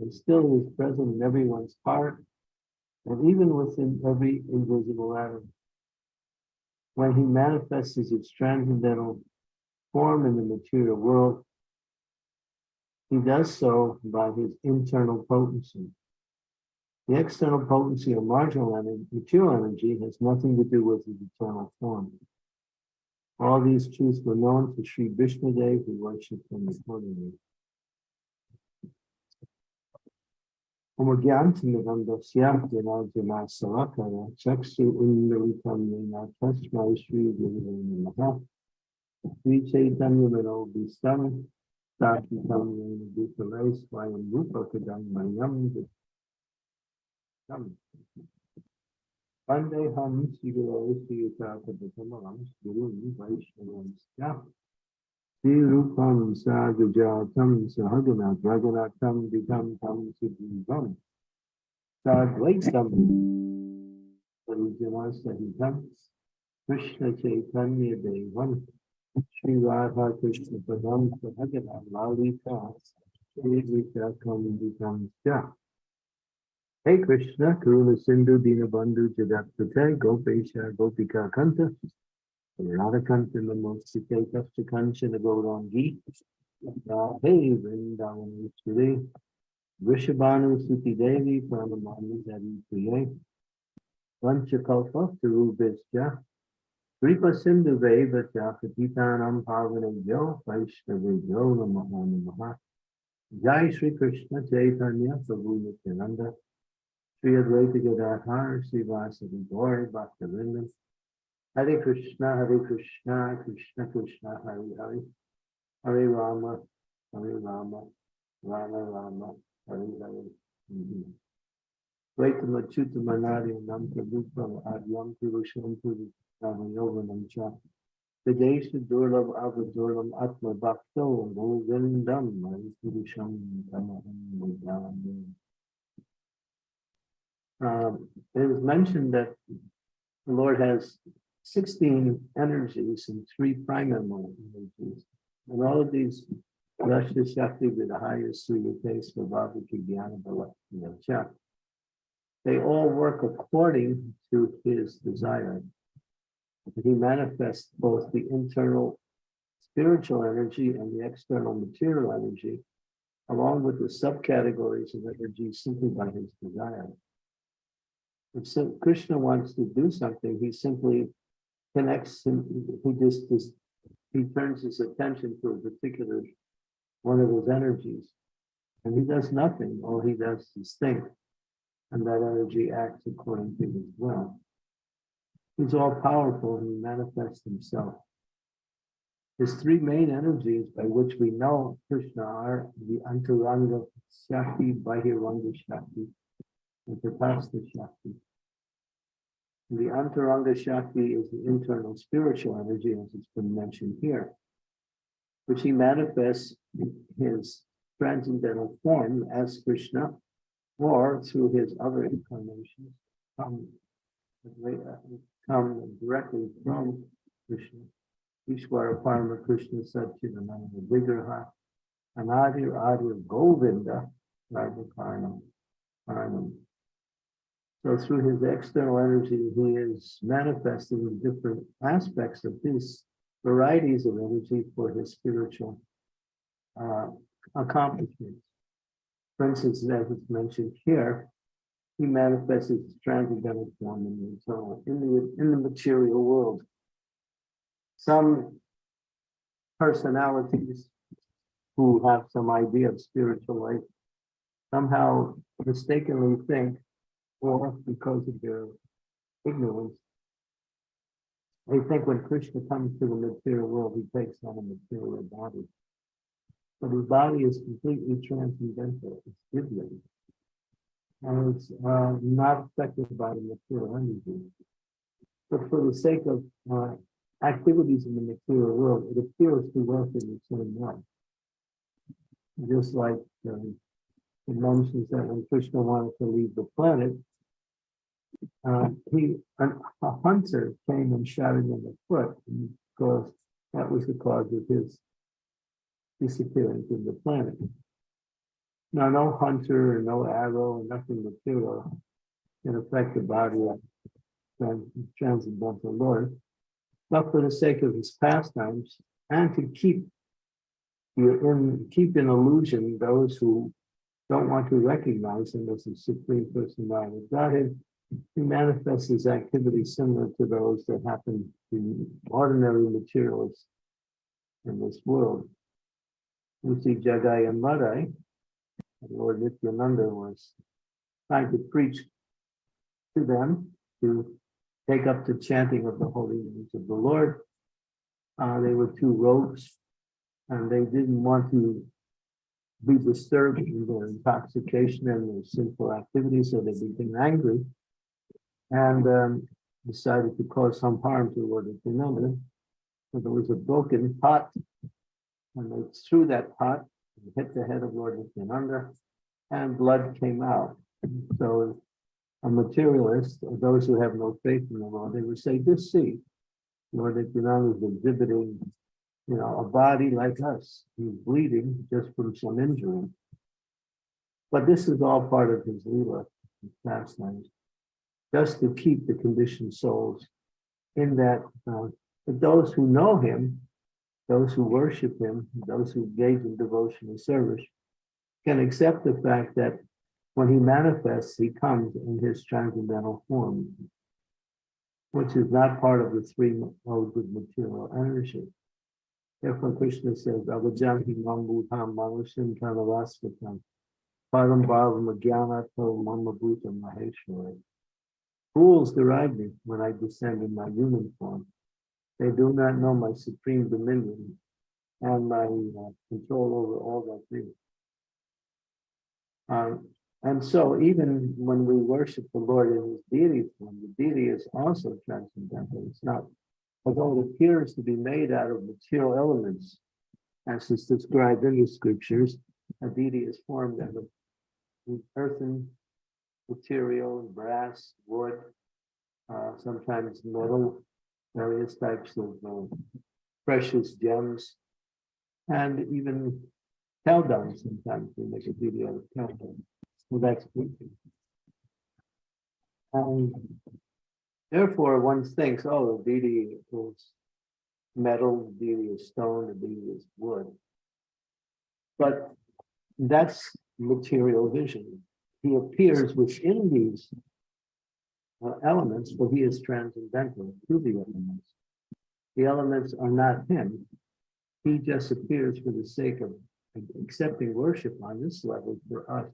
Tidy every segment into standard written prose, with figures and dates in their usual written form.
and still is present in everyone's heart and even within every invisible atom. When he manifests his transcendental form in the material world, he does so by his internal potency. The external potency of marginal energy, material energy has nothing to do with his eternal form. All these truths were known to Sri Vishnudev, who worshipped him accordingly. Omagyantamidandasya Janarjana Savakara Chaksu Undaritam Nina Tasmai Sri Guru Namaha Sri Chaitanya Mino Bistam Sakitam Nina Bhutale Swayam Rupa Kadam Mayam Vistam Vandeham Siguro Siyutaka Vitamalam Guru Vaishnavam Sya Sri Rupam Sagujatam Sahagana Draganatam Vidam Tam Siddhivam Sadvaitam Parijana Sahitam Krishna Chaitanya Devam Sri Radha Krishna Padam Sahagana Lalita Sri Vitakam Vidam Sya. Hey Krishna, Karuna Sindhu Dinabandhu Jadaprate Gopesha Gopika Kanta Radhakanta Namosite Kastakancha Nagaurangi Hey Vrindavan Vishwade Vrishabhanu Suti Devi Pranamani Devi Priye Vanchakalpa Tarubhisja Kripa Sindhu Veva Jakapitanam Pavane Yo Vaishnava Yo Namaha Namaha Jai Shri Krishna Chaitanya Prabhu Nityananda Sri Advaita Gadadhar Srivasadi Gaur Bhaktivinoda Hare Krishna, Krishna Krishna, Hare Hare, Hare Rama, Rama Rama, Hare Hare. Vaitam Achyutam Anadi Nam Prabhupam Adyam Purusham Purusham Yovanam Cha Videsha Durlab Avadurlam Atma Bhakto Govindam Hare Purusham Tamaham. It is mentioned that the Lord has 16 energies and 3 primal energies. And all of these, Rashya Shakti with the highest Suyate Svabhavaki Jnana Bala, they all work according to his desire. He manifests both the internal spiritual energy and the external material energy, along with the subcategories of energy simply by his desire. If Krishna wants to do something, he simply connects him, he turns his attention to a particular one of his energies, and he does nothing. All he does is think, and that energy acts according to his will. He's all powerful and he manifests himself. His 3 main energies by which we know Krishna are the Antaranga Shakti, Bahiranga Shakti, and Tatastha Shakti. The Antaranga Shakti is the internal spiritual energy, as it's been mentioned here, which he manifests in his transcendental form as Krishna, or through his other incarnations, come directly from Krishna. Ishvara Parama Krishna Satchidananda Vigraha Anadir Adir Govinda Sarvakarnam. So through his external energy, he is manifesting the different aspects of his varieties of energy for his spiritual accomplishments. For instance, as it's mentioned here, he manifests his transcendental form in the internal, in the material world. Some personalities who have some idea of spiritual life somehow mistakenly think, or because of their ignorance, they think when Krishna comes to the material world, he takes on a material body. But his body is completely transcendental, it's divya, and it's not affected by the material energy. But for the sake of activities in the material world, it appears to work in the same way. Just like it mentions that when Krishna wanted to leave the planet, a hunter came and shot him in the foot, because that was the cause of his disappearance in the planet. Now, no hunter, no arrow, nothing material can affect the body of the transcendental Lord, but for the sake of his pastimes and to keep in illusion those who don't want to recognize him as the supreme personality of Godhead. He manifests his activity similar to those that happen to ordinary materialists in this world. We see Jagai and Madai, Lord Nityananda was trying to preach to them to take up the chanting of the holy names of the Lord. They were two rogues, and they didn't want to be disturbed in their intoxication and their sinful activities, so they became angry and decided to cause some harm to Lord Nityananda. So there was a broken pot, and they threw that pot and hit the head of Lord Nityananda, and blood came out. So a materialist, or those who have no faith in the Lord, they would say, just see, Lord Nityananda is exhibiting, a body like us. He's bleeding just from some injury. But this is all part of his Leela, his pastimes, just to keep the conditioned souls in that, those who know him, those who worship him, those who engage in devotion and service, can accept the fact that when he manifests, he comes in his transcendental form, which is not part of the three modes of material energy. Therefore, Krishna says, Avajanti Mambutam Manusim Kanavasvatam Param Bhavam Agyanato Mamabhutam Maheshwari. Fools deride me when I descend in my human form. They do not know my supreme dominion and my control over all that things. And so even when we worship the Lord in his deity form, the deity is also transcendental. It's not, although it appears to be made out of material elements, as is described in the scriptures, a deity is formed out of earthen material, brass, wood, sometimes metal, various types of precious gems, and even cow dung. Sometimes we make a deity out of cow dung. Well, that's good. And therefore, one thinks, oh, the deity is metal, the deity is stone, the deity is wood. But that's material vision. He appears within these elements, but he is transcendental to the elements. The elements are not him. He just appears for the sake of accepting worship on this level for us.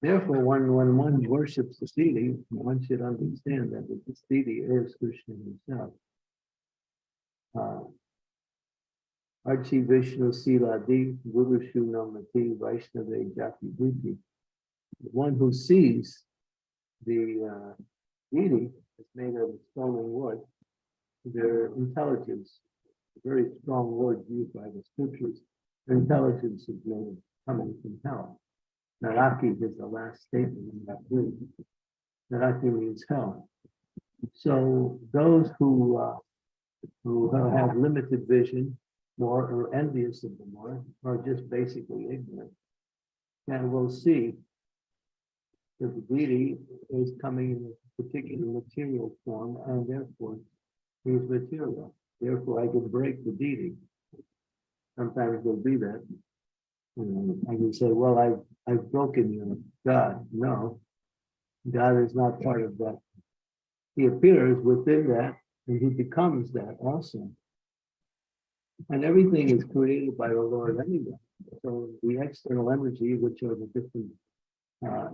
Therefore, when one worships the deity, one should understand that this deity is Krishna himself. Archi Vishnu Siladi Guru Shunamati Vaishnava Jati Buddhi. The one who sees the deity is made of stone and wood. Their intelligence, a very strong word used by the scriptures, their intelligence is made coming from hell. Naraki is the last statement in that group. Naraki means hell. So those who have limited vision, more or envious of the Lord, or just basically ignorant, and will see that the deity is coming in a particular material form, and therefore he is material. Therefore, I can break the deity. Sometimes there'll be that. I can say, well, I've broken your God. No, God is not part of that. He appears within that, and he becomes that also. And everything is created by the Lord anyway. So the external energy, which are the different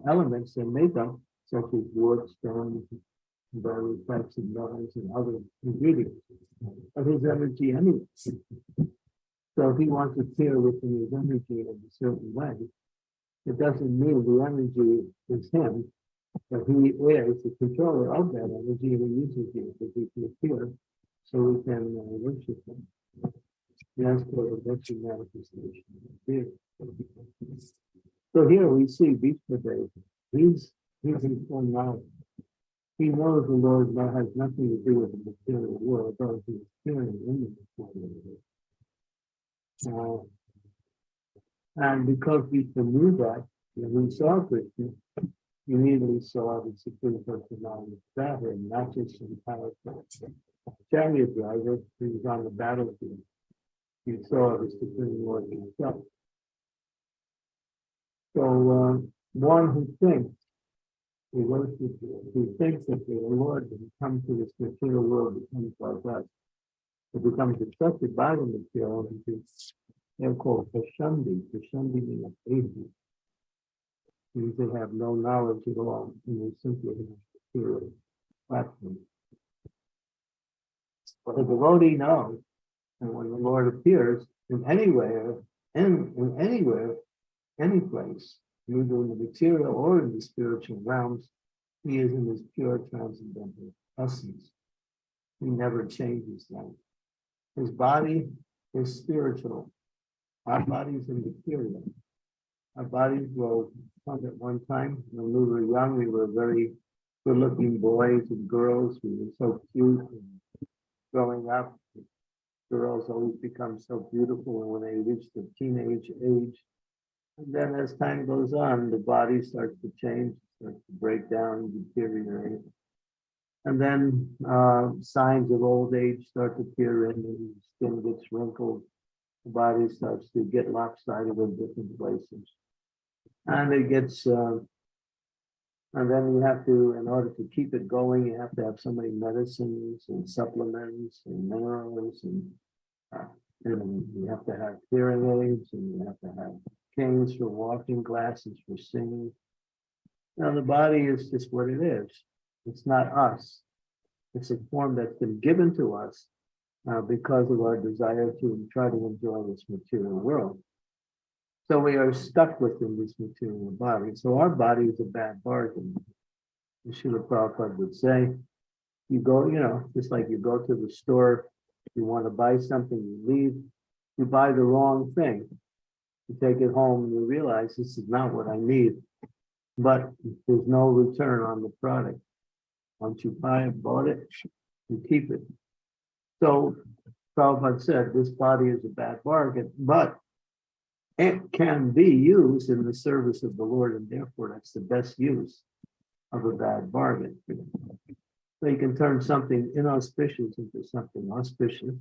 elements that make up, such as wood, stone, various types of metals and other ingredients, of his energy anyway. So if he wants to appear within his energy in a certain way, it doesn't mean the energy is him, but he is the controller of that energy, and he uses it to he can appear, so we can worship him. That's called a virtue manifestation. So here we see Vishnu. He's in full knowledge. He knows the Lord now has nothing to do with the material world, though he is appearing in the material world. And because we knew that, when we saw Krishna, we immediately saw the Supreme Personality of Godhead, not just some powerful chariot driver who was on the battlefield. We saw the Supreme Lord himself. So one who thinks, who thinks that the Lord will come to this material world becomes like us. It becomes accepted by the material because they're called Pashandi. Pashandi means atheist. Means they have no knowledge at all, and they simply have material platform. But the devotee knows, and when the Lord appears in anywhere, in anywhere, any place, either in the material or in the spiritual realms, he is in his pure transcendental essence. He never changes that. His body is spiritual. Our bodies are material. Our bodies will come at one time. When we were young, we were very good-looking boys and girls. We were so cute. And growing up, girls always become so beautiful when they reach the teenage age. And then as time goes on, the body starts to change, starts to break down, deteriorate. And then signs of old age start to appear in, the skin gets wrinkled, the body starts to get lopsided in different places. And it gets, and then you have to, in order to keep it going, you have to have so many medicines and supplements and minerals, and you have to have hearing aids, and you have to have canes for walking, glasses for seeing. Now the body is just what it is. It's not us. It's a form that's been given to us because of our desire to try to enjoy this material world. So we are stuck within this material body. So our body is a bad bargain. As Srila Prabhupada would say, you go, just like you go to the store, you want to buy something, you leave, you buy the wrong thing. You take it home and you realize this is not what I need, but there's no return on the product. Once you bought it, you keep it. So Prabhupada said this body is a bad bargain, but it can be used in the service of the Lord, and therefore that's the best use of a bad bargain. So you can turn something inauspicious into something auspicious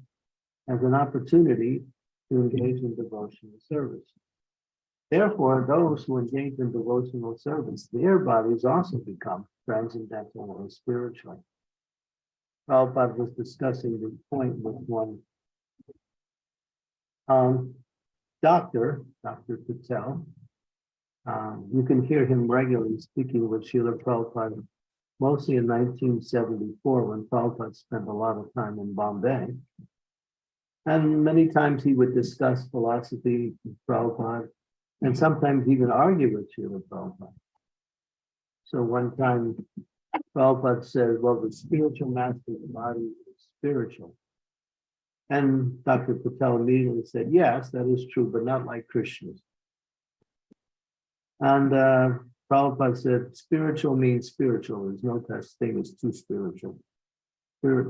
as an opportunity to engage in devotional service. Therefore, those who engage in devotional service, their bodies also become transcendental or spiritual. Prabhupada was discussing this point with one Dr. Patel. You can hear him regularly speaking with Srila Prabhupada, mostly in 1974 when Prabhupada spent a lot of time in Bombay. And many times he would discuss philosophy with Prabhupada, and sometimes even argue with Srila Prabhupada. So one time Prabhupada said, well, the spiritual master's body is spiritual. And Dr. Patel immediately said, yes, that is true, but not like Krishna's. And Prabhupada said, spiritual means spiritual. There's no such thing as too spiritual.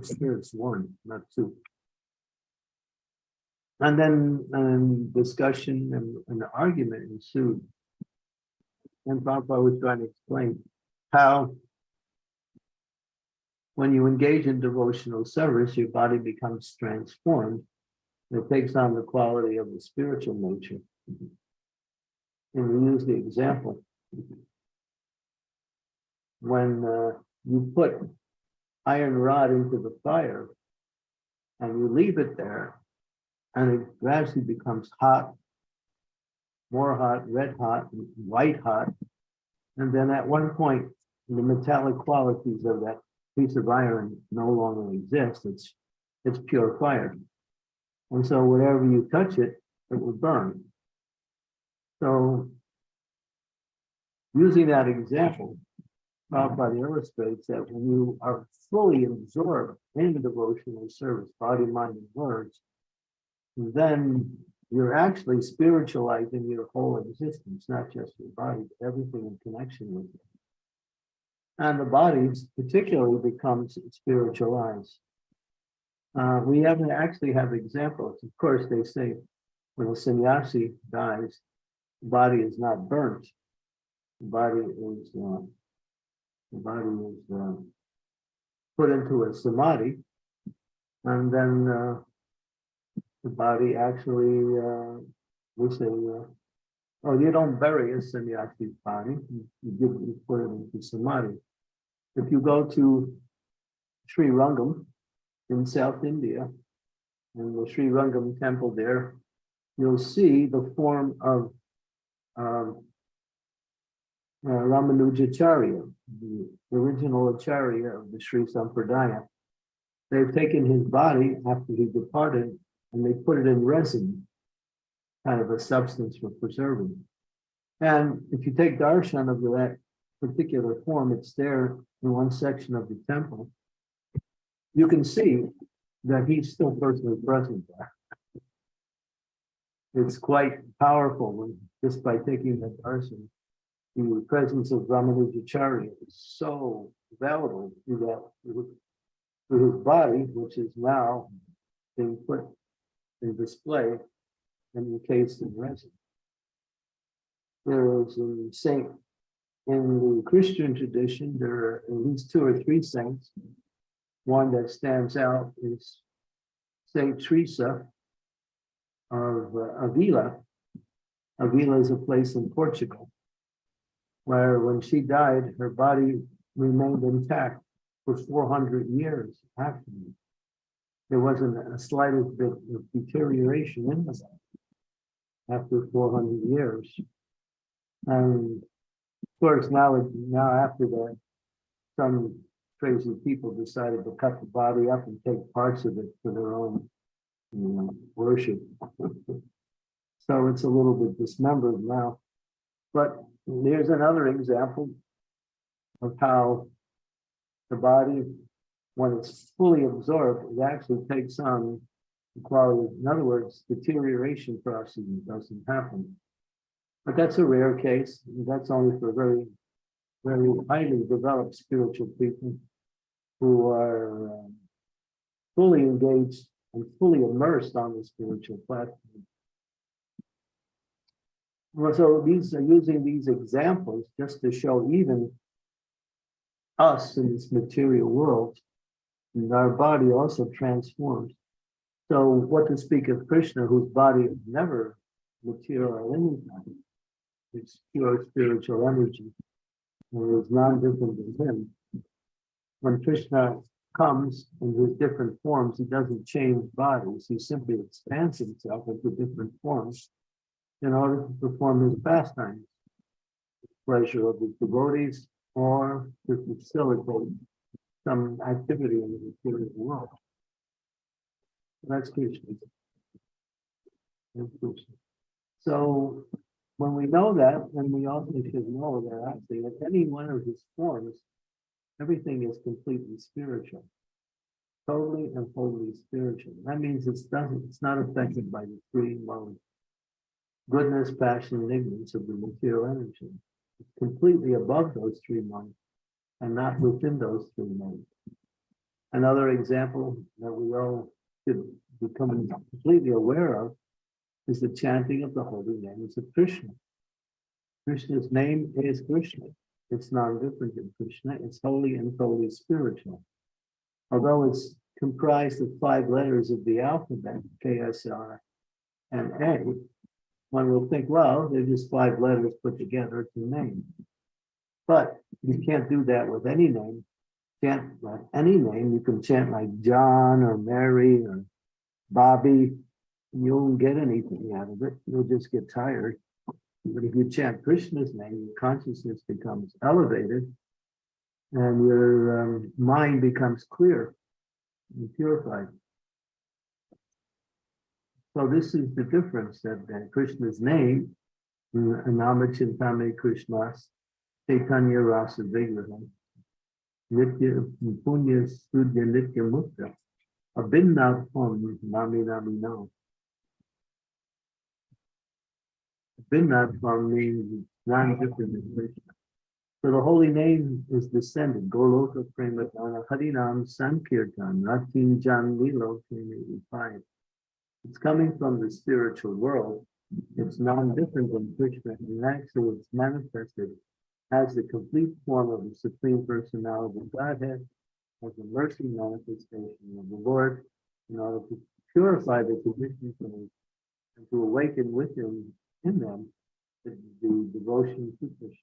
Spirit's one, not two. And then discussion and argument ensued. And Prabhupada was trying to explain how when you engage in devotional service, your body becomes transformed. It takes on the quality of the spiritual nature. And we use the example. When you put iron rod into the fire and you leave it there, and it gradually becomes hot, more hot, red hot, white hot. And then at one point, the metallic qualities of that piece of iron no longer exist. It's pure fire. And so whenever you touch it, it will burn. So using that example, Prabhupada illustrates that when you are fully absorbed in the devotional service, body, mind, and words, then you're actually spiritualizing your whole existence, not just your body, but everything in connection with it. And the body particularly becomes spiritualized. We actually have examples. Of course, they say when a sannyasi dies, the body is not burnt. The body is put into a samadhi, and then the body actually, we say, oh, you don't bury a sannyasin's body, you put it into samadhi. If you go to Sri Rangam in South India, in the Sri Rangam temple there, you'll see the form of Ramanujacharya, the original Acharya of the Sri Sampradaya. They've taken his body after he departed and they put it in resin, kind of a substance for preserving. And if you take darshan of that particular form, it's there in one section of the temple. You can see that he's still personally present there. It's quite powerful when, just by taking that darshan. The presence of Ramanujacharya is so valuable to his body, which is now being put in display and encased in resin. There is a saint in the Christian tradition. There are at least 2 or 3 saints. One that stands out is Saint Teresa of Avila. Avila is a place in Portugal where, when she died, her body remained intact for 400 years after. There wasn't a slightest bit of deterioration in the body after 400 years. And of course, now after that, some crazy people decided to cut the body up and take parts of it for their own, worship. So it's a little bit dismembered now. But there's another example of how the body, when it's fully absorbed, it actually takes on the quality. In other words, deterioration process doesn't happen. But that's a rare case. That's only for very, very highly developed spiritual people who are fully engaged and fully immersed on the spiritual platform. Well, so these are using these examples just to show even us in this material world, and our body also transforms. So what to speak of Krishna, whose body is never material at any time. It's pure spiritual energy. And it's non-different than him. When Krishna comes in his different forms, he doesn't change bodies. He simply expands himself into different forms in order to perform his pastimes, pleasure of his devotees, or to facilitate some activity in the material world. That's Krishna. That's Krishna. So when we know that, then we also should know that actually in any one of his forms, everything is completely spiritual, totally and wholly spiritual. That means it's not affected by the 3 modes: goodness, passion, and ignorance of the material energy. It's completely above those 3 modes and not within those 3 modes. Another example that we all should become completely aware of is the chanting of the holy names of Krishna. Krishna's name is Krishna. It's non-different than Krishna. It's holy and totally spiritual. Although it's comprised of 5 letters of the alphabet, K, S, R, and A, one will think, well, they're just 5 letters put together to name. But you can't do that with any name. Chant like any name. You can chant like John or Mary or Bobby. You won't get anything out of it. You'll just get tired. But if you chant Krishna's name, your consciousness becomes elevated and your mind becomes clear and purified. So this is the difference that Krishna's name, Namachintame Krishnas, Chaitanya Rasa Vigraham, Nitya Punya Sudya Nitya Mukta, Abhinnavam Nami Nami Nam. Abhinnavam means non-different than Krishna. So the holy name is descended. Goloka Premadana Harinam Sankirtan Ratin Jan Lilo 5. It's coming from the spiritual world, It's non-different than Krishna, and actually it's manifested as the complete form of the Supreme Personality of Godhead, as a mercy manifestation of the Lord, in order to purify the conditions and to awaken within in them the devotion to Krishna.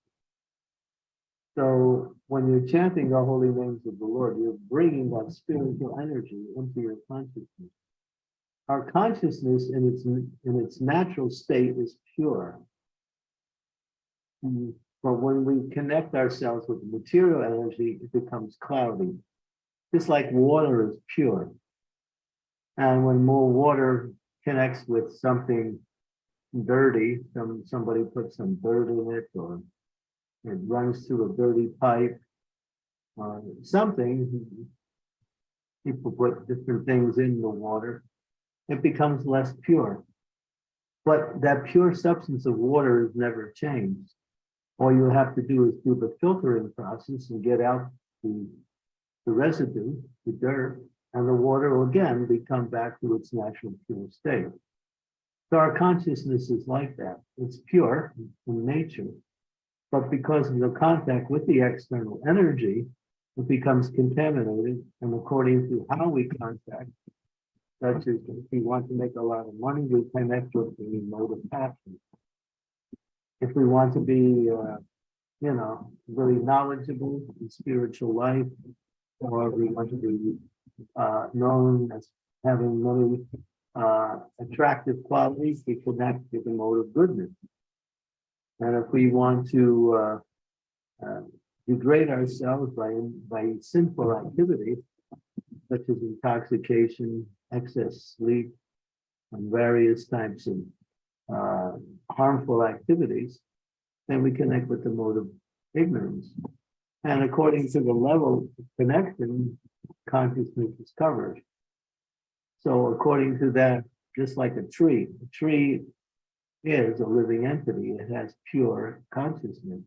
So when you're chanting the holy names of the Lord, you're bringing that spiritual energy into your consciousness. Our consciousness in its natural state is pure. But when we connect ourselves with the material energy, it becomes cloudy. Just like water is pure. And when more water connects with something dirty, somebody puts some dirt in it, or it runs through a dirty pipe, or something, people put different things in the water, it becomes less pure. But that pure substance of water is never changed. All you have to do is do the filtering process and get out the residue, the dirt, and the water will again become back to its natural pure state. So our consciousness is like that. It's pure in nature, but because of the contact with the external energy, it becomes contaminated. And according to how we contact, such as if we want to make a lot of money, we connect with the mode of passion. If we want to be, very knowledgeable in spiritual life, or we want to be known as having many attractive qualities, we connect with the mode of goodness. And if we want to degrade ourselves by sinful activities, such as intoxication, excess sleep, and various types of harmful activities, then we connect with the mode of ignorance. And according to the level of connection, consciousness is covered. So according to that, just like a tree is a living entity. It has pure consciousness,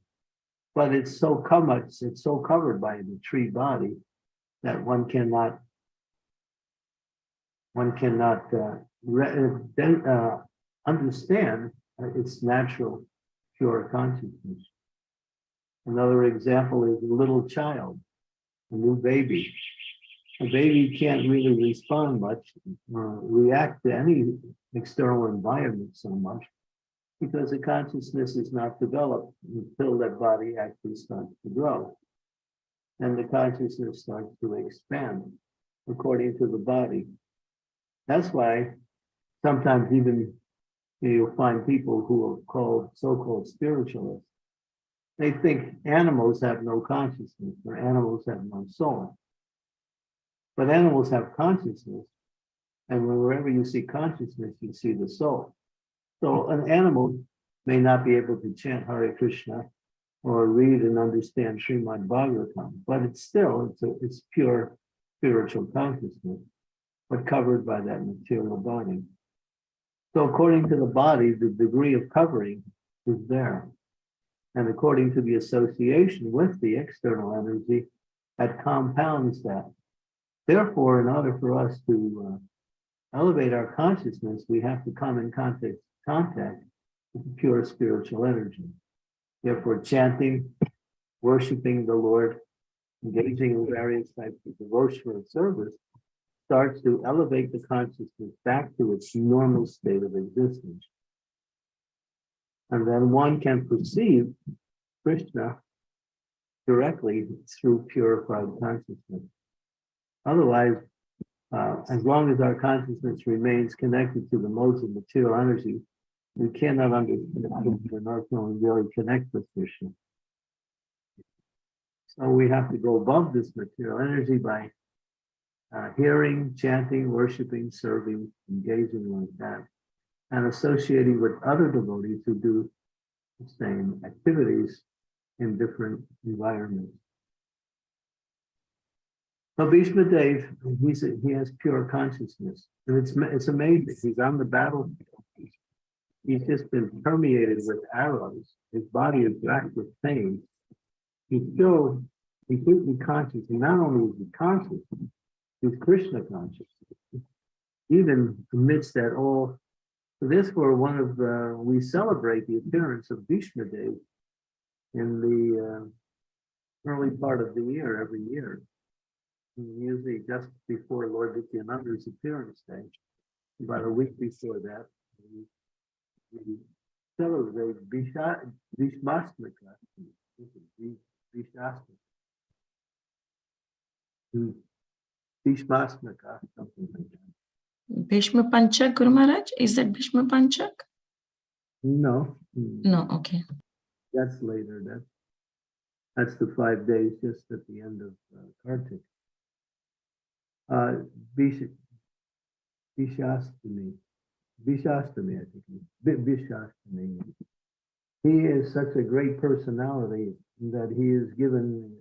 but it's so covered by the tree body that one cannot understand its natural pure consciousness. Another example is a little child, a new baby. A baby can't really respond much, react to any external environment so much, because the consciousness is not developed until that body actually starts to grow. And the consciousness starts to expand according to the body. That's why sometimes even you'll find people who are called so-called spiritualists. They think animals have no consciousness or animals have no soul. But animals have consciousness, and wherever you see consciousness, you see the soul. So an animal may not be able to chant Hare Krishna or read and understand Srimad Bhagavatam, but it's pure spiritual consciousness, but covered by that material body. So according to the body, the degree of covering is there. And according to the association with the external energy, that compounds that. Therefore, in order for us to elevate our consciousness, we have to come in contact with the pure spiritual energy. Therefore, chanting, worshiping the Lord, engaging in various types of devotional service starts to elevate the consciousness back to its normal state of existence. And then one can perceive Krishna directly through purified consciousness. Otherwise, as long as our consciousness remains connected to the modes of material energy, we cannot understand, nor can we really connect with Krishna. So we have to go above this material energy by hearing, chanting, worshiping, serving, engaging like that, and associating with other devotees who do the same activities in different environments. So Bhishma Dev, he has pure consciousness, and it's amazing. He's on the battlefield. He's just been permeated with arrows. His body is racked with pain. He's still completely conscious, and not only is he conscious, he's Krishna conscious. Even amidst that all This were one of we celebrate the appearance of Bhishma Dev in the early part of the year every year. Usually just before Lord Nityananda's appearance day, about a week before that, we celebrate Bhishmasmika. Bhishmasmika, something like that. Bhishma Panchak, Guru Maharaj? Is that Bhishma Panchak? No. No, okay. That's later. That's the 5 days just at the end of Kartik. Bhishastami, I think. Bhishastami. He is such a great personality that he is given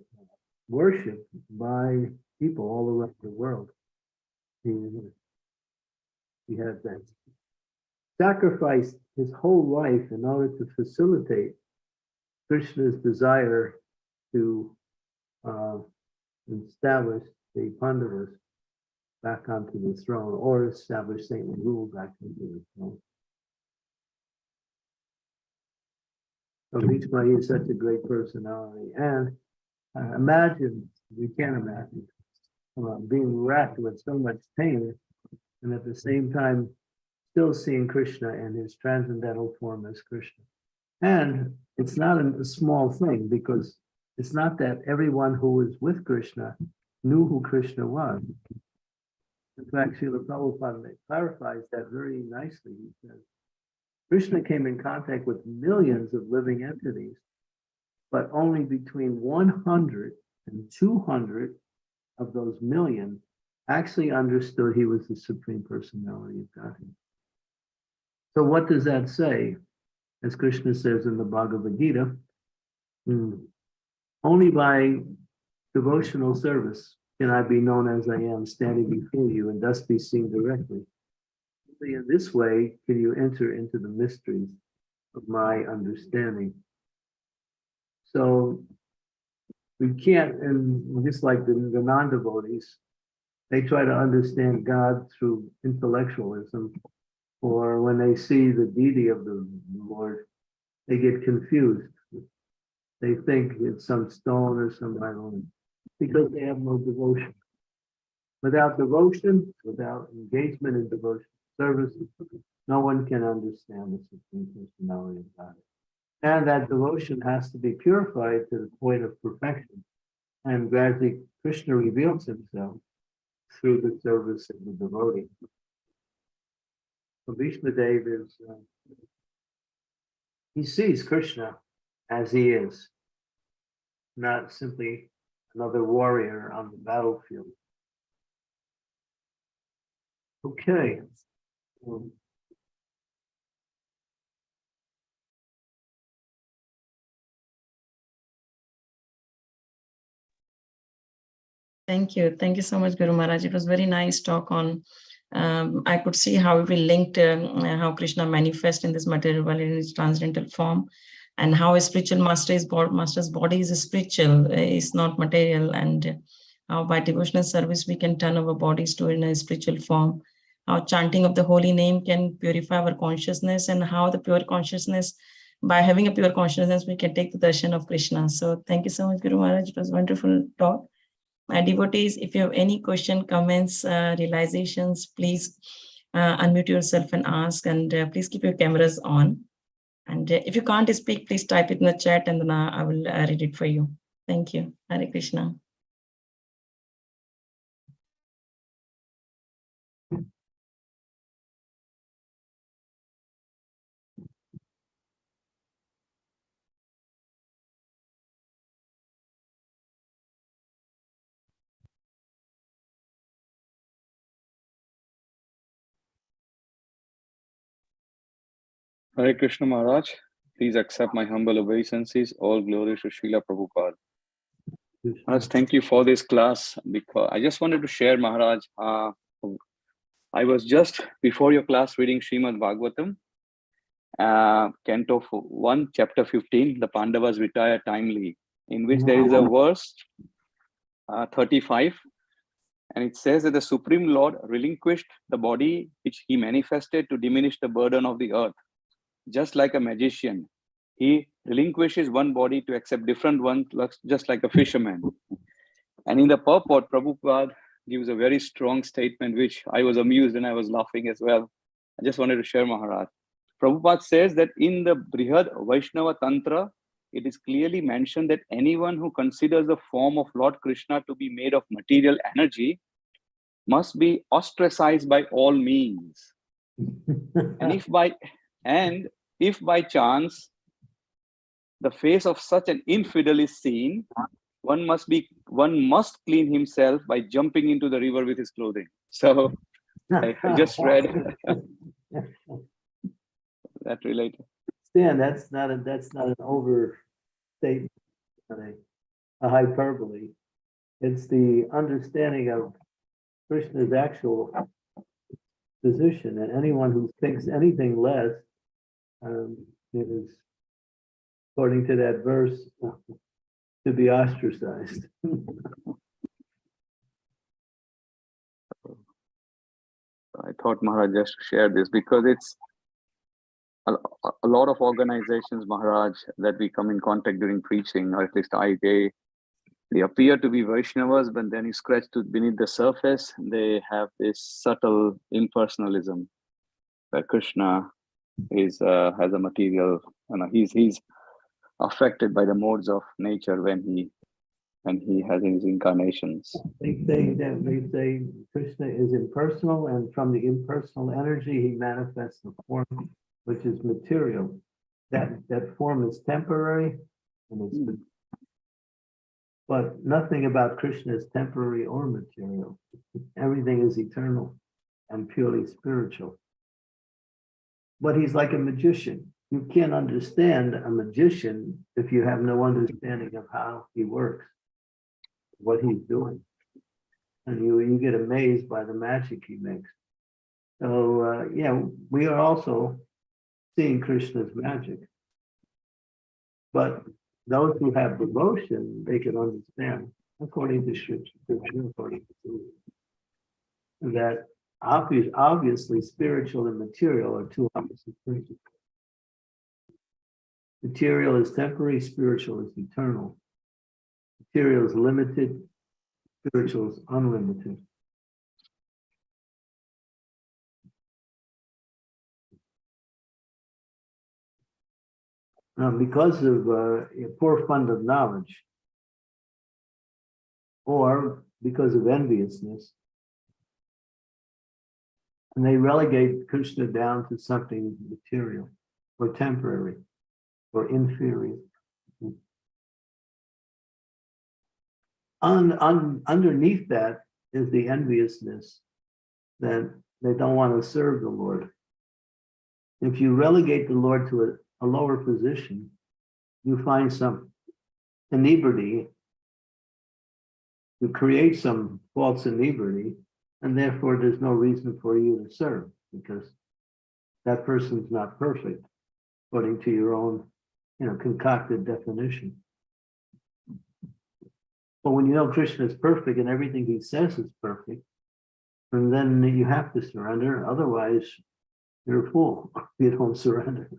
worship by people all around the world. He has that sacrificed his whole life in order to facilitate Krishna's desire to establish the Pandavas back onto the throne, or establish saintly rule back into the throne. So Bhishma is such a great personality, and we can't imagine being racked with so much pain, and at the same time still seeing Krishna in his transcendental form as Krishna. And it's not a small thing, because it's not that everyone who was with Krishna knew who Krishna was. In fact, Srila Prabhupada clarifies that very nicely. He says, Krishna came in contact with millions of living entities, but only between 100 and 200 of those million actually understood he was the Supreme Personality of Godhead. So what does that say? As Krishna says in the Bhagavad Gita, only by devotional service can I be known as I am, standing before you, and thus be seen directly. Only in this way can you enter into the mysteries of my understanding. So we can't, and just like the non-devotees, they try to understand God through intellectualism, or when they see the deity of the Lord, they get confused. They think it's some stone or some idol, because they have no devotion. Without devotion, without engagement in devotion service, no one can understand the Supreme Personality of God. And that devotion has to be purified to the point of perfection. And gradually, Krishna reveals himself through the service of the devotee. So Bhishma Dev is, he sees Krishna as he is, not simply another warrior on the battlefield. Okay. Thank you. Thank you so much, Guru Maharaj. It was very nice talk on, I could see how we linked how Krishna manifests in this material world in its transcendental form, and how a spiritual master's body is spiritual, is not material, and how by devotional service we can turn our bodies to in a spiritual form, how chanting of the holy name can purify our consciousness, and how the pure consciousness, by having a pure consciousness, we can take the darshan of Krishna. So thank you so much, Guru Maharaj. It was a wonderful talk. My devotees, if you have any question, comments, realizations, please unmute yourself and ask, and please keep your cameras on. And if you can't speak, please type it in the chat, and then I will read it for you. Thank you. Hare Krishna. Hare Krishna Maharaj, please accept my humble obeisances. All glory to Srila Prabhupada. Maharaj, thank you for this class. Because I just wanted to share, Maharaj, I was just before your class reading Srimad Bhagavatam, Canto 1, Chapter 15, the Pandavas retire timely, in which there is a verse 35. And it says that the Supreme Lord relinquished the body which he manifested to diminish the burden of the earth. Just like a magician, he relinquishes one body to accept different ones, just like a fisherman. And in the purport, Prabhupada gives a very strong statement, which I was amused and I was laughing as well. I just wanted to share, Maharaj. Prabhupada says that in the Brihad Vaishnava Tantra, it is clearly mentioned that anyone who considers the form of Lord Krishna to be made of material energy must be ostracized by all means. And if by chance the face of such an infidel is seen, one must clean himself by jumping into the river with his clothing. So I just read that related. Stan, that's not an overstatement, a hyperbole. It's the understanding of Krishna's actual position, and anyone who thinks anything less, it is, according to that verse, to be ostracized. I thought, Maharaj, just to share this because it's a lot of organizations, Maharaj, that we come in contact during preaching, or at least they appear to be Vaishnavas, but then you scratch beneath the surface, they have this subtle impersonalism where Krishna is has a material, he's affected by the modes of nature when he has his incarnations. They say Krishna is impersonal, and from the impersonal energy, he manifests the form, which is material. That form is temporary, and but nothing about Krishna is temporary or material. Everything is eternal and purely spiritual. But he's like a magician. You can't understand a magician if you have no understanding of how he works, what he's doing. And you get amazed by the magic he makes. So yeah, we are also seeing Krishna's magic. But those who have devotion, they can understand, according to Scripture, according to that obviously spiritual and material are two opposite things. Material is temporary, spiritual is eternal. Material is limited, spiritual is unlimited. Because of a poor fund of knowledge, or because of enviousness, and they relegate Krishna down to something material or temporary or inferior. Underneath that is the enviousness that they don't want to serve the Lord. If you relegate the Lord to a lower position, you find some inebriety, you create some false inebriety, and therefore there's no reason for you to serve because that person's not perfect according to your own, concocted definition. But when you know Krishna is perfect and everything he says is perfect, and then you have to surrender, otherwise you're a fool if you don't surrender.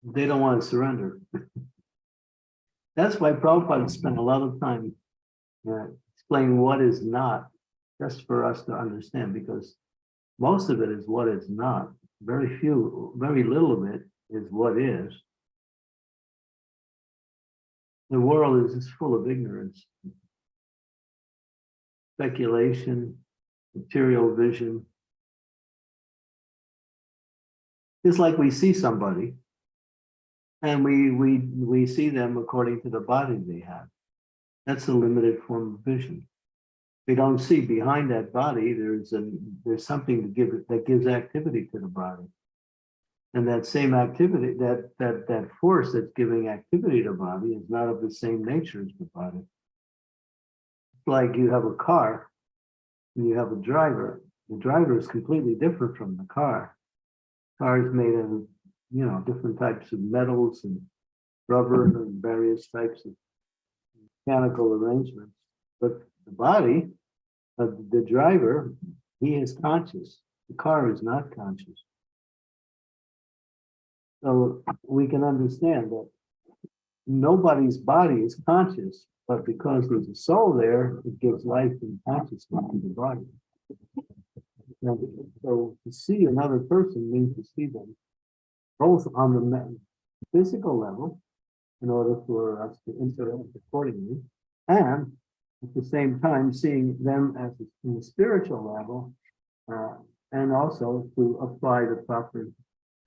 They don't want to surrender. That's why Prabhupada spent a lot of time explaining what is not, just for us to understand, because most of it is what is not. Very little of it is what is. The world is just full of ignorance, speculation, material vision. It's like we see somebody, and we see them according to the body they have. That's a limited form of vision. We don't see behind that body. There's something to give it that gives activity to the body, and that same activity, that force that's giving activity to the body, is not of the same nature as the body. It's like you have a car, and you have a driver. The driver is completely different from the car. The car is made of different types of metals and rubber and various types of mechanical arrangements. But the body of the driver, he is conscious. The car is not conscious. So we can understand that nobody's body is conscious, but because there's a soul there, it gives life and consciousness to the body. And so to see another person means to see them both on the physical level in order for us to interact accordingly, and at the same time seeing them as in the spiritual level, and also to apply the proper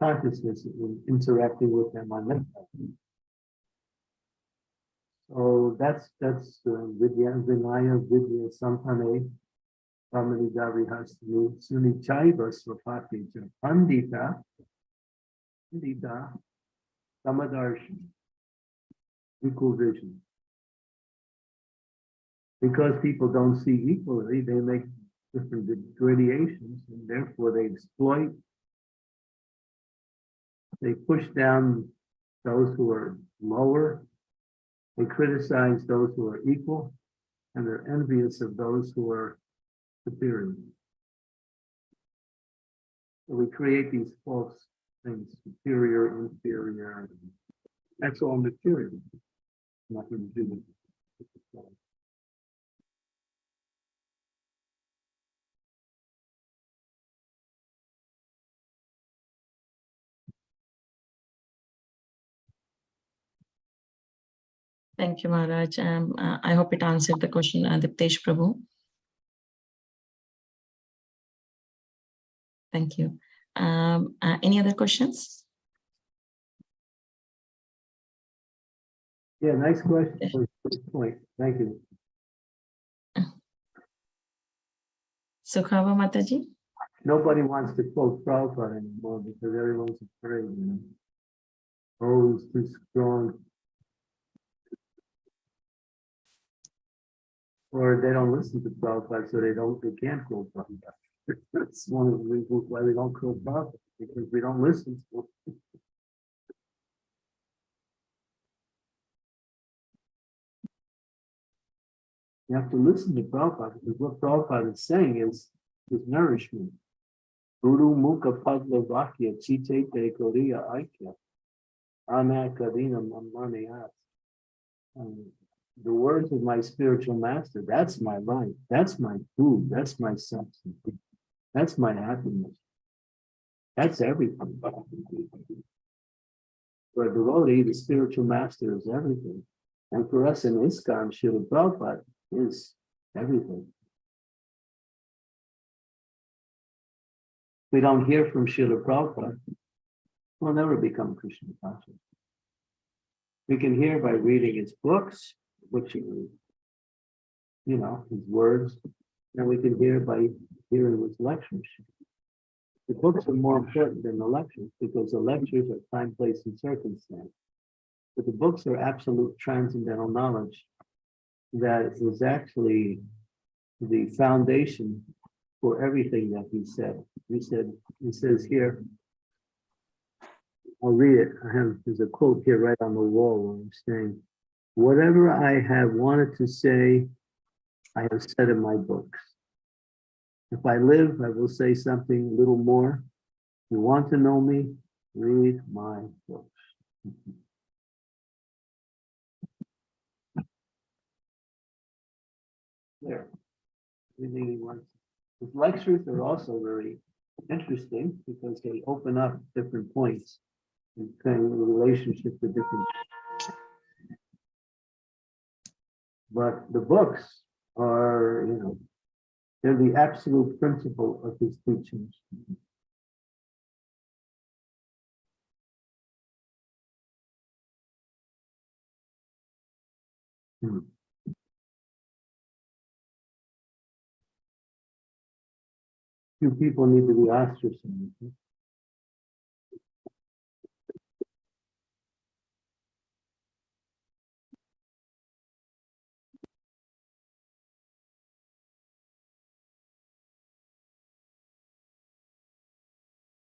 consciousness in interacting with them on that level. So that's Vidya Vinaya Vidya Sampane Pramani Davihastani Suni Chaiva Swapati Pandita Pandita Samadarshi equal vision. Because people don't see equally, they make different gradations, and therefore they exploit, they push down those who are lower, they criticize those who are equal, and they're envious of those who are superior. So we create these false things, superior, inferior. That's all material. Nothing to do with it. Thank you, Maharaj. I hope it answered the question, Diptesh Prabhu. Thank you. Any other questions? Yeah, nice question. Good point. Thank you. Sukhava Mataji? Nobody wants to quote Prabhupada anymore because everyone's afraid, Oh, he's too strong. Or they don't listen to Prabhupada, so they can't quote Prabhupada. That's one of the reasons why we don't quote Prabhupada, because we don't listen to him. You have to listen to Prabhupada, because what Prabhupada is saying is nourishment. Guru Mukha Padla Vakya Chite Te Korea Aikya Anakarina Mamanayat. The words of my spiritual master, that's my life, that's my food, that's my substance, that's my happiness. That's everything. For a devotee, the spiritual master is everything. And for us in ISKCON, Srila Prabhupada is everything. We don't hear from Srila Prabhupada, we'll never become Krishna conscious. We can hear by reading his books, which his words, and we can hear by hearing his lectures. The books are more important than the lectures because the lectures are time, place, and circumstance. But the books are absolute transcendental knowledge that is actually the foundation for everything that he said. He says here, I'll read it. There's a quote here right on the wall where I'm saying, whatever I have wanted to say, I have said in my books. If I live, I will say something a little more. If you want to know me, read my books. There. Everything he wants. His lectures are also very interesting because they open up different points and kind of relationship to different. But the books are, they're the absolute principle of his teachings. Few people need to be ostracized.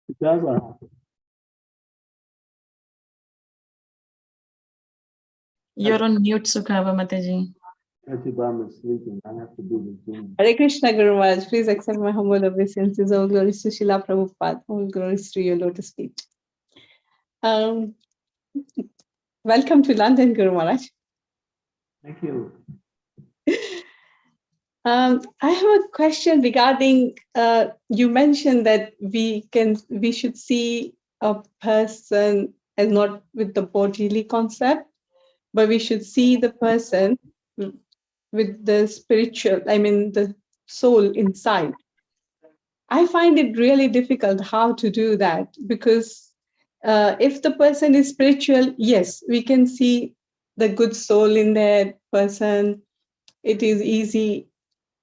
It does happen. You're on mute, Sukhava Mataji. Pratibham is sleeping. I have to do the Zoom. Hare Krishna, Guru Maharaj. Please accept my humble obeisances. All glories to Srila Prabhupada. All glories to your lotus feet. Welcome to London, Guru Maharaj. Thank you. I have a question regarding, you mentioned that we should see a person as not with the bodily concept, but we should see the person with the spiritual, the soul inside. I find it really difficult how to do that, because if the person is spiritual, yes, we can see the good soul in that person. It is easy.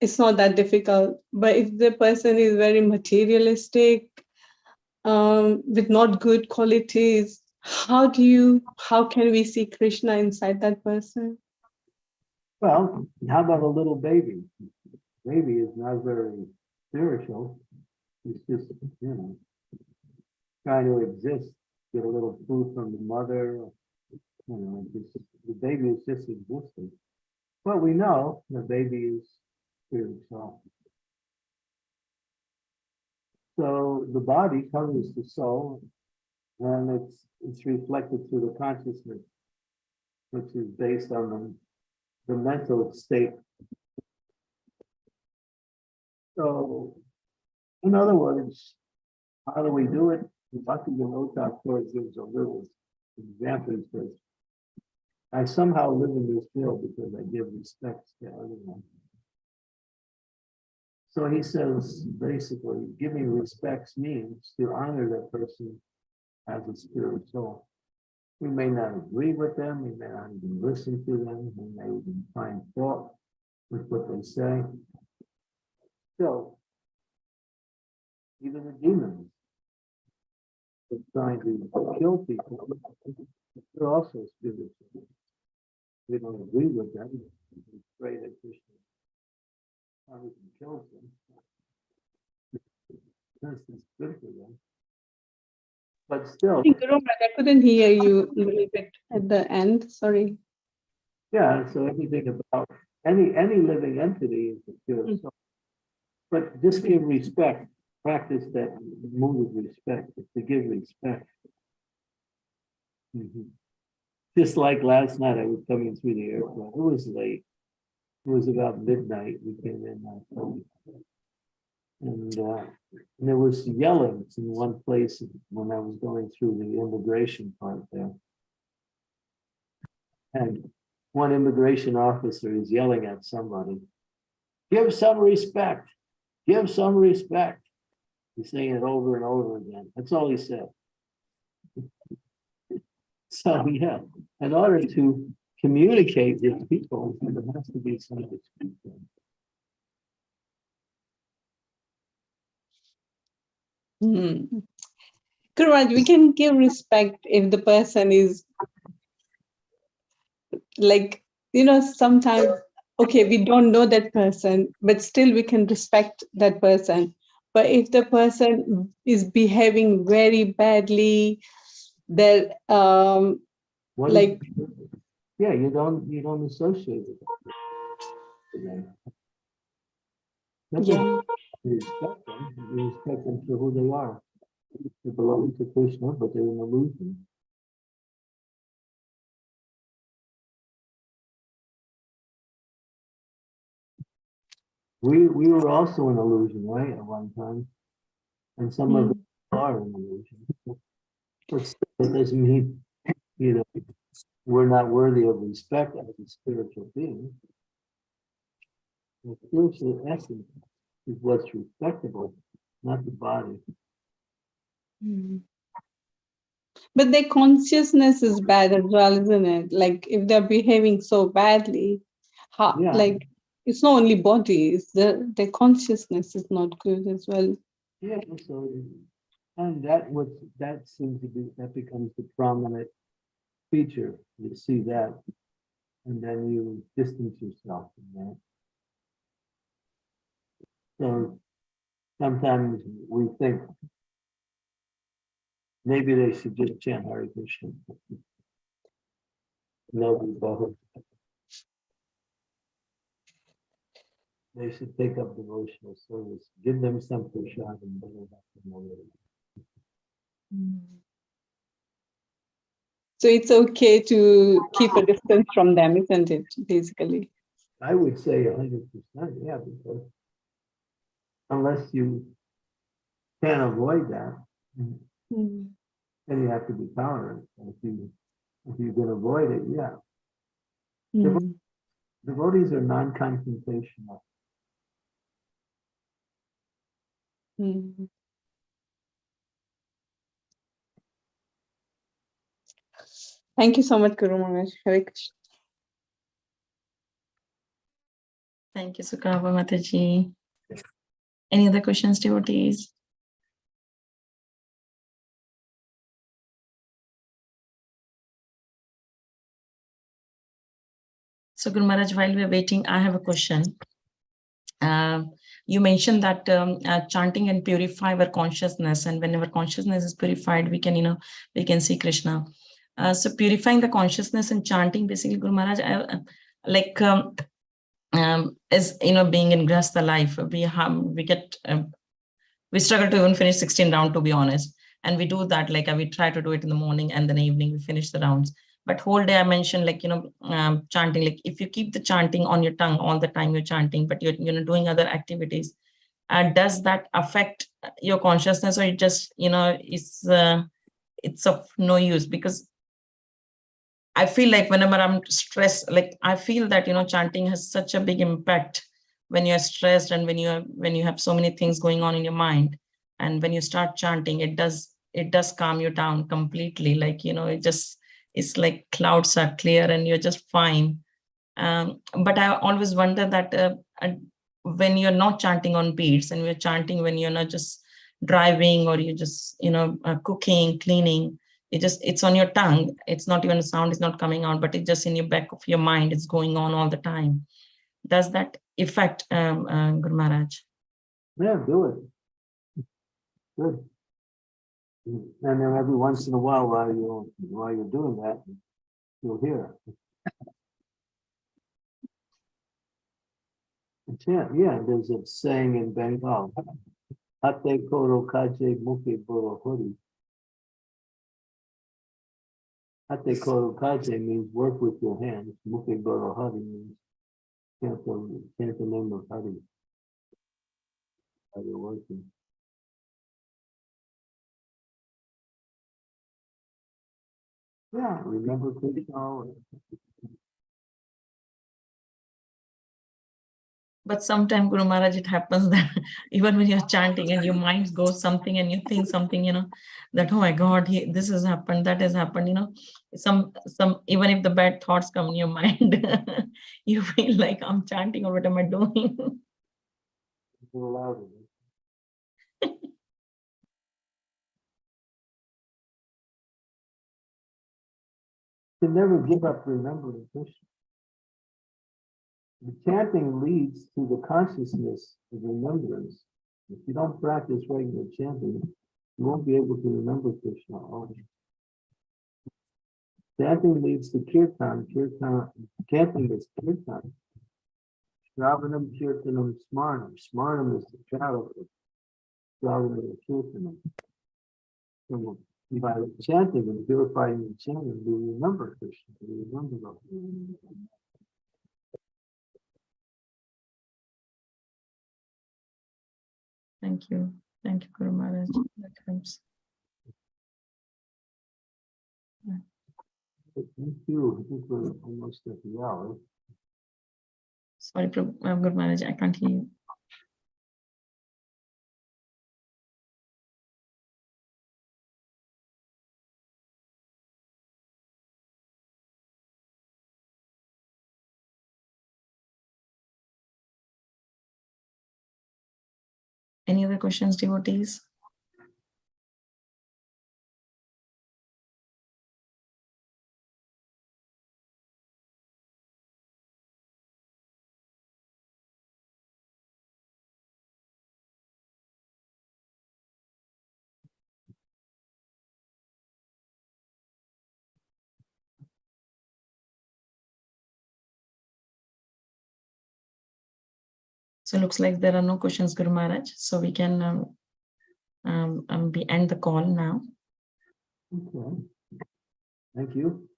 It's not that difficult. But if the person is very materialistic, with not good qualities, how can we see Krishna inside that person? Well, how about a little baby? Baby is not very spiritual. It's just, trying to exist, get a little food from the mother, the baby is just existing. But we know the baby is spiritual. So the body covers the soul, and it's reflected through the consciousness, which is based on the mental state. So, in other words, how do we do it? Bhakti Vinod Thakur gives a little example. He says, I somehow live in this field because I give respect to everyone. So he says, basically, giving respects means to honor that person as a spirit soul. We may not agree with them, we may not even listen to them, we may even find fault with what they say. So, even the demons are trying to kill people, they're also spiritual. We don't agree with them, we pray that Krishna kills them. This is good for them. But still, Guru Maharaj, I couldn't hear you a little bit at the end. Sorry. yeah, so everything about any living entity is a pure soul. But just give respect, practice that mood of respect, to give respect. Just like last night, I was coming through the airport. It was late. It was about midnight. We came in and there was yelling in one place when I was going through the immigration part there. And one immigration officer is yelling at somebody, give some respect, give some respect. He's saying it over and over again. That's all he said. So yeah, in order to communicate with people, there has to be some respect. Guru Maharaj, we can give respect if the person is sometimes, okay, we don't know that person, but still we can respect that person. But if the person is behaving very badly, that yeah, you don't associate with them. yeah. You respect them for who they are. They belong to Krishna, but they're an illusion. We were also an illusion, right, at one time. And some of us are an illusion. But still, it doesn't mean, we're not worthy of respect as a spiritual being. The spiritual essence is what's respectable, not the body. But their consciousness is bad as well, isn't it? Like if they're behaving so badly, it's not only body, it's their consciousness is not good as well. Yeah, so and that seems to be, that becomes the prominent feature. You see that, and then you distance yourself from that. So sometimes we think maybe they should just chant Hare Krishna. Nobody bothered. They should take up devotional service. Give them some prashad and they will have to know it. So it's okay to keep a distance from them, isn't it, basically? I would say 100%, yeah, because unless you can't avoid that, Mm. then you have to be tolerant. If you can avoid it, yeah. Mm. Devotees are non-confrontational. Mm. Thank you so much, Guru Maharaj. Hare Krishna. Thank you, Sukava Mataji. Any other questions, devotees? So, Guru Maharaj, while we're waiting, I have a question. You mentioned that chanting and purify our consciousness, and whenever consciousness is purified, we can, we can see Krishna. So purifying the consciousness and chanting, basically, Guru Maharaj, is being in Grihastha life, we struggle to even finish 16 rounds, to be honest, and we do that, we try to do it in the morning and then evening we finish the rounds. But whole day I mentioned, chanting, if you keep the chanting on your tongue all the time, you're chanting, but you're doing other activities, does that affect your consciousness, or it just it's of no use? Because I feel like whenever I'm stressed, I feel that chanting has such a big impact when you're stressed and when you have so many things going on in your mind, and when you start chanting, it does calm you down completely. It's like clouds are clear and you're just fine. But I always wonder that when you're not chanting on beats, and you're chanting when you're not just driving, or you're just cooking, cleaning, it's on your tongue, it's not even a sound is not coming out, but it's just in your back of your mind, it's going on all the time. Does that affect Guru Maharaj? Yeah, do it. Good. And then every once in a while, while you're doing that, you'll hear. Yeah, there's a saying in Bengal. Hate koro kaje mukhe boro hori. Hate koro kaje means work with your hands. Mukhe boro hari means chant the name of Hari while you're working. Yeah, remember Krishna. But sometimes, Guru Maharaj, it happens that even when you're chanting and your mind goes something and you think something, that, oh my God, this has happened, that has happened, some even if the bad thoughts come in your mind, you feel like I'm chanting, or what am I doing? To never give up remembering Krishna. The chanting leads to the consciousness of remembrance. If you don't practice regular chanting, you won't be able to remember Krishna always. Chanting leads to kirtan. Chanting is kirtan. Shravanam, kirtanam, smarnam. Smarnam is the travel. Shravanam, kirtanam. So by chanting and purifying the chanting, we remember Krishna. We remember Lord. Thank you. Thank you, Guru Maharaj. That helps. Thank you. I think we're almost at the hour. Sorry, Guru Maharaj, I can't hear you. Any other questions, devotees? So it looks like there are no questions, Guru Maharaj. So we can end the call now. Okay. Thank you.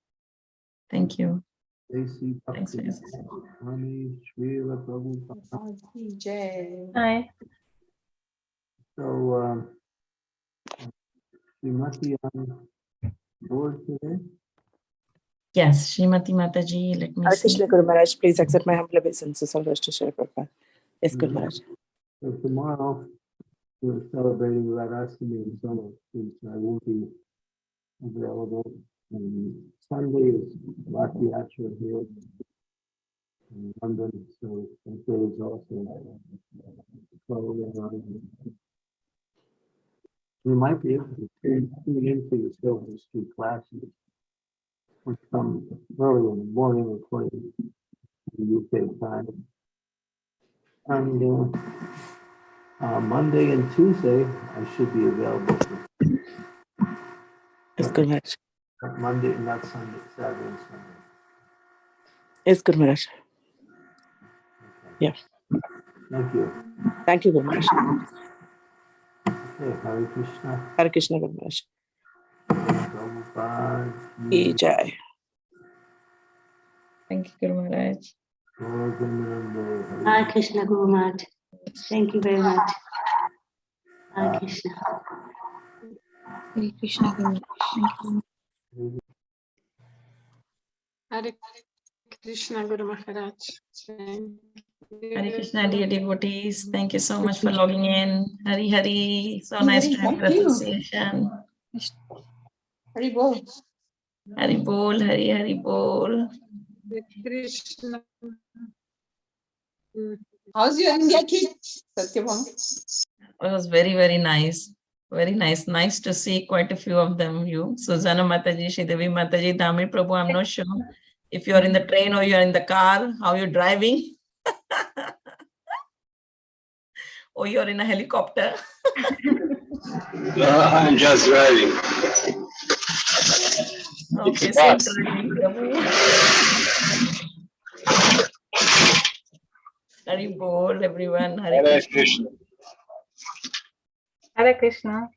Thank you. Stacy, Thanks for your Swami, Srila Prabhupada. Hi. So, Srimati on board today? Yes, Srimati Mataji, let me Hare see. Krishna Guru Maharaj, please accept my humble obeisances. All to Shri Prabhupada. Yes, Guru Maharaj. So tomorrow, we're celebrating Radhastami in summer, since I won't be available. And Sunday is Bhakti Ashram here in London, so that day is also. We might be able to tune into the Hill History classes, which come early in the morning according to the UK time. And Monday and Tuesday, I should be available. Yes, Guru Maharaj. Not Monday, not Sunday, Saturday and Sunday. Yes, Guru Maharaj. Yeah. Thank you. Thank you, Guru Maharaj. Okay, Hare Krishna. Hare Krishna Guru Maharaj. Prabhupada. Ki Jai. Thank you, Guru Maharaj. Hare Krishna Guru Maharaj. Thank you very much. Hare Krishna. Hare Krishna Guru. Thank you. Hare Krishna Guru Maharaj. Hare Krishna, dear devotees. Thank you so much for logging in. Hari Hari. So nice to have your association. Hari Bol. Hari Bol, Hari Hari Bol. Krishna. How's your India trip, Satyabhama? It was very, very nice. Very nice. Nice to see quite a few of them. You, Susanna Mataji, Sridevi Mataji, Dami Prabhu. I'm not sure if you're in the train or you're in the car, how you're driving. Or you're in a helicopter. I'm just driving. Okay, safe driving, Prabhu. Hari Bol, everyone. Hari Hare Krishna. Krishna. Hare Krishna.